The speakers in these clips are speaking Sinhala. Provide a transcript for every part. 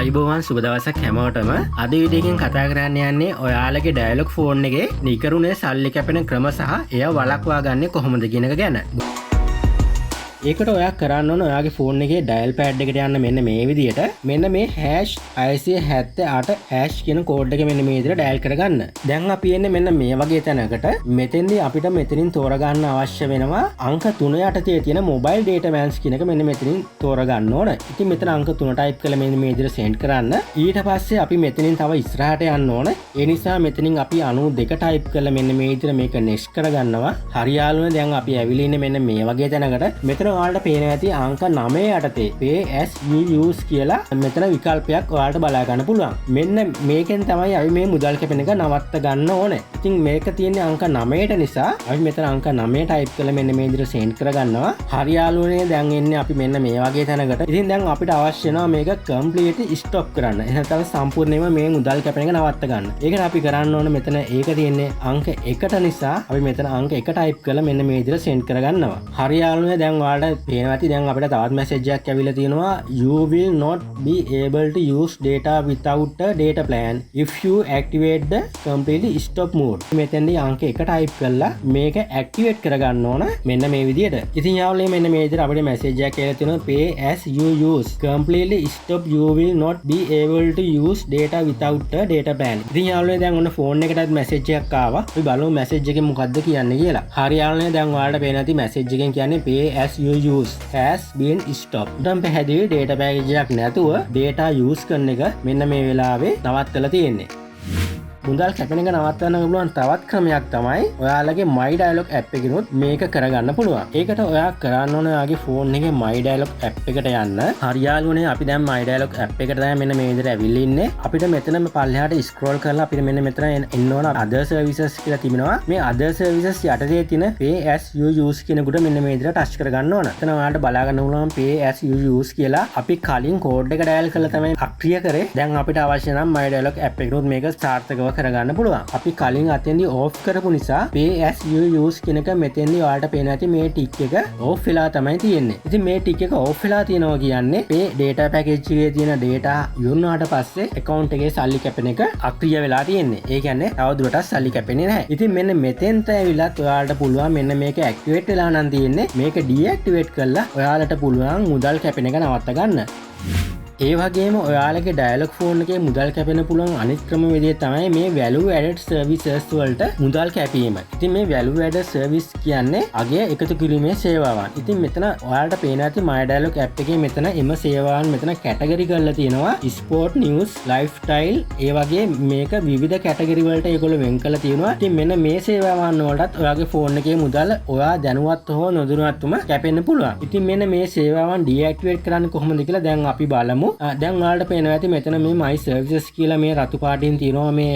ආයුබෝවන් සුබ දවසක් හැමෝටම. අද වීඩියෝ එකෙන් කතා කරන්න යන්නේ ඔයාලගේ ඩයලොග් ෆෝන් එකේ නිකරුණේ සල්ලි කැපෙන ක්‍රම සහ එය වළක්වා ගන්නේ කොහොමද කියන එක ගැන. ඒකට ඔයා කරන්න ඕන ඔයාගේ ෆෝන් එකේ ඩයල් පෑඩ් එකට යන්න මෙන්න මේ විදියට. මෙන්න මේ #678# කියන කෝඩ් එක මෙන්න මේ විදියට ඩයල් කරගන්න. දැන් අපි එන්නේ මෙන්න මේ වගේ තැනකට. මෙතෙන්දී අපිට මෙතනින් තෝරගන්න අවශ්‍ය වෙනවා අංක 3 යටතේ තියෙන මොබයිල් ඩේටා බෑන්ස් කියන එක මෙන්න මෙතනින් තෝරගන්න ඕන. ඉතින් මෙතන අංක 3 ටයිප් කරලා මෙන්න මේ විදියට සෙන්ඩ් කරන්න. ඊට පස්සේ අපි මෙතනින් තව ඉස්සරහට යන්න ඕන. ඒ නිසා මෙතනින් අපි 92 ටයිප් කරලා මෙන්න මේ විදියට මේක නෙක්ස්ට් කරගන්නවා. හරියාලුනේ දැන් අපි ඇවිල්ලා ඉන්නේ මෙන්න මේ වගේ තැනකට. මෙතන ඔයාලට පේන ඇති අංක 9 යටතේ PSUUs කියලා මෙතන විකල්පයක් ඔයාලට බලා ගන්න පුළුවන්. මෙන්න මේකෙන් තමයි අපි මේ මුදල් කැපෙන එක නවත්ත ගන්න ඕනේ. ඉතින් මේක තියෙන්නේ අංක 9ට නිසා අපි මෙතන අංක 9 ටයිප් කරලා මෙන්න මේ විදිහට සෙන්ඩ් කරගන්නවා. හරියාලුනේ දැන් එන්නේ අපි මෙන්න මේ වගේ තැනකට. ඉතින් දැන් අපිට අවශ්‍ය වෙනවා මේක කම්ප්ලීට්ලි ස්ටොප් කරන්න. එහෙනම් සම්පූර්ණයෙන්ම මේ මුදල් කැපෙන එක නවත්ත ගන්න. ඒකට අපි කරන්න ඕනේ මෙතන ඒක තියෙන්නේ අංක 1ට නිසා අපි මෙතන අංක 1 ටයිප් කරලා මෙන්න මේ විදිහට සෙන්ඩ් කරගන්නවා. හරියාලුනේ දැන් ඔයාලට ඇති දැන් අපිට තවත් මැසේජ් එකක් ඇවිල්ලා තියෙනවා you will not be able to use data without a data plan if you activate the completely stop mode. මෙතෙන්දී අංක 1 ටයිප් කරලා මේක ඇක්ටිවේට් කරගන්න ඕන මෙන්න මේ විදියට. ඉතින් යාළුවනේ මෙන්න මේ විදියට අපිට මැසේජ් එකක් ඇවිල්ලා තියෙනවා PSUUs completely stop you will not be able to use data without a data plan. ඉතින් යාළුවනේ දැන් ඔන්න ෆෝන් එකටත් මැසේජ් එකක් ආවා. අපි බලමු මැසේජ් එකේ මොකද්ද කියන්නේ කියලා. හරි යාළුවනේ දැන් ඔයාලට පේන ඇති මැසේජ් එකෙන් කියන්නේ PSUUs has been stopped. උඩම් පැහැදිලි data package එකක් නැතුව data use කරන එක මෙන්න මේ වෙලාවේ නවත්තලා තියෙන්නේ. මුදල් කැපෙන එක නවත්තන්න පුළුවන් තවත් ක්‍රමයක් තමයි ඔයාලගේ My Dialog app එකකිනුත් මේක කරගන්න පුළුවන්. ඒකට ඔයා කරන්න ඕන ඔයාගේ ෆෝන් එකේ My Dialog app එකට යන්න. හරියාලුනේ අපි දැන් My Dialog app එකට තමයි මෙන්න මේ විදිහට ඇවිල්ලා ඉන්නේ. අපිට මෙතන පල්ලෙහාට ස්ක්‍රෝල් කරලා අපිට මෙන්න මෙතන එන්න ඕන other services කියලා තිබෙනවා. මේ other services යටතේ තියෙන PSUUs කියනකොට මෙන්න මේ විදිහට ටච් කරගන්න ඕන. එතන ඔයාලට බලා ගන්න පුළුවන් PSUUs කියලා අපි කලින් කෝඩ් එක ඩයල් කරලා තමයි අක්‍රිය කරේ. දැන් අපිට අවශ්‍ය නම් My Dialog app එකකිනුත් මේක සාර්ථකව කරගන්න පුළුවන්. අපි කලින් අතෙන්දී ඕෆ් කරපු නිසා PSUUs කෙනක මෙතෙන්දී ඔයාලට පේන ඇති මේ ටික් එක ඕෆ් වෙලා තමයි තියෙන්නේ. ඉතින් මේ ටික් එක ඕෆ් වෙලා තියෙනවා කියන්නේ මේ data package එකේ තියෙන data යොන්නාට පස්සේ account එකේ සල්ලි කැපෙන එක අක්‍රිය වෙලා තියෙන්නේ. ඒ කියන්නේ තවදුරටත් සල්ලි කැපෙන්නේ නැහැ. ඉතින් මෙන්න මෙතෙන්ට ඇවිල්ලා ඔයාලට පුළුවන් මෙන්න මේක ඇක්ටිවේට් වෙලා නම් තියෙන්නේ. මේක ඩීඇක්ටිවේට් කරලා ඔයාලට පුළුවන් මුදල් කැපෙන එක නවත්ත ගන්න. ඒ වගේම ඔයාලගේ ඩයලොග් ෆෝන් එකේ මුදල් කැපෙන පුළුවන් අනිත් ක්‍රමවේදය තමයි මේ value added services වලට මුදල් කැපීම. ඉතින් මේ value added service කියන්නේ අගය එකතු කිරීමේ සේවාවන්. ඉතින් මෙතන ඔයාලට පේන ඇති My Dialog app එකේ මෙතන එම සේවාවන් මෙතන කැටගරි කරලා තියෙනවා. sport news, lifestyle ඒ වගේ මේක විවිධ කැටගරි වලට ඒගොල්ලෝ වෙන් කරලා තියෙනවා. ඉතින් මෙන්න මේ සේවාවන් වලටත් ඔයාගේ ෆෝන් එකේ මුදල් ඔයා දැනුවත් හෝ නොදැනුවත්වම කැපෙන්න පුළුවන්. ඉතින් මෙන්න මේ සේවාවන් ඩීඇක්ටිවේට් කරන්න කොහොමද කියලා දැන් අපි බලමු. දැන් ඔයාලට පේනවා ඇති මෙතන මේ My Services කියලා මේ රතු පාටින් තියෙනවා මේ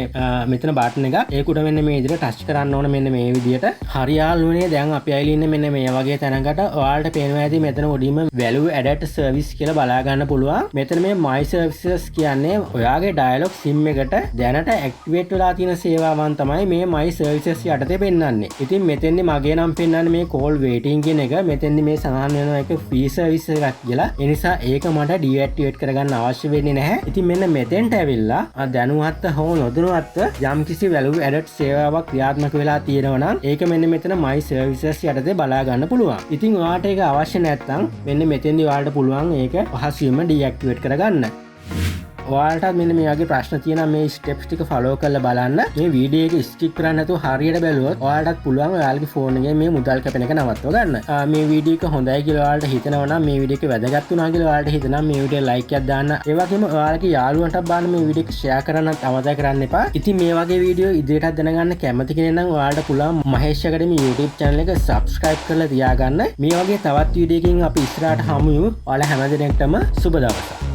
මෙතන බටන් එක. ඒකට මෙන්න මේ විදිහට ටච් කරන්න ඕන මෙන්න මේ විදිහට. හරියාලුනේ දැන් අපි ඇවිල්ලා ඉන්නේ මෙන්න මේ වගේ තැනකට. ඔයාලට පේනවා ඇති මෙතන උඩින්ම value added service කියලා බලා ගන්න පුළුවන්. මෙතන මේ My Services කියන්නේ ඔයාගේ Dialog SIM එකට දැනට ඇක්ටිවේට් වෙලා තියෙන සේවාවන් තමයි මේ My Services යටතේ පෙන්වන්නේ. ඉතින් මෙතෙන්දි මගේ නම් පෙන්වන්නේ මේ call waiting කියන එක. මෙතෙන්දි මේ සඳහන් වෙනවා එක free service එකක් කියලා. ඒ නිසා ඒක මට deactivate කරගන්න අවශ්‍ය වෙන්නේ නැහැ. ඉතින් මෙන්න මෙතෙන්ට ඇවිල්ලා දැනුවත් හෝ නොදැනුවත්ව යම්කිසි value added සේවාවක් ක්‍රියාත්මක වෙලා තියෙනවා නම් ඒක මෙන්න මෙතන My Services යටතේ බලා ගන්න පුළුවන්. ඉතින් ඔයාලට ඒක අවශ්‍ය නැත්නම් මෙන්න මෙතෙන්දී ඔයාලට පුළුවන් ඒක පහසුවෙන්ම deactivate කරගන්න. ඔයාලට මෙන්න මේ වගේ ප්‍රශ්න තියෙනවා මේ ස්ටෙප්ස් ටික ෆලෝ කරලා බලන්න. මේ වීඩියෝ එක ස්කිප් කරන්නේ නැතුව හරියට බැලුවොත් ඔයාලටත් පුළුවන් ඔයාලගේ ෆෝන් එකේ මේ මුදල් කැපෙන එක නවත්ව ගන්න. මේ වීඩියෝ එක හොඳයි කියලා ඔයාලට හිතෙනවා නම් මේ වීඩියෝ එක වැදගත් වුණා කියලා ඔයාලට හිතනවා මේ වීඩියෝ ලයික් එකක් දාන්න. ඒ වගේම ඔයාලගේ යාළුවන්ටත් බලන්න මේ වීඩියෝ එක ෂෙයා කරන්නත් අමතක කරන්න එපා. ඉතින් මේ වගේ වීඩියෝ ඉදිරියටත් දැනගන්න කැමති කෙනෙක් නම් ඔයාලට පුළුවන් මහේෂ් academy YouTube channel එක subscribe කරලා තියාගන්න. මේ වගේ තවත් වීඩියෝ එකකින් අපි ඉස්සරහට හමු වෙමු. ඔයාලා හැමදෙනෙක්ටම සුබ දවසක්.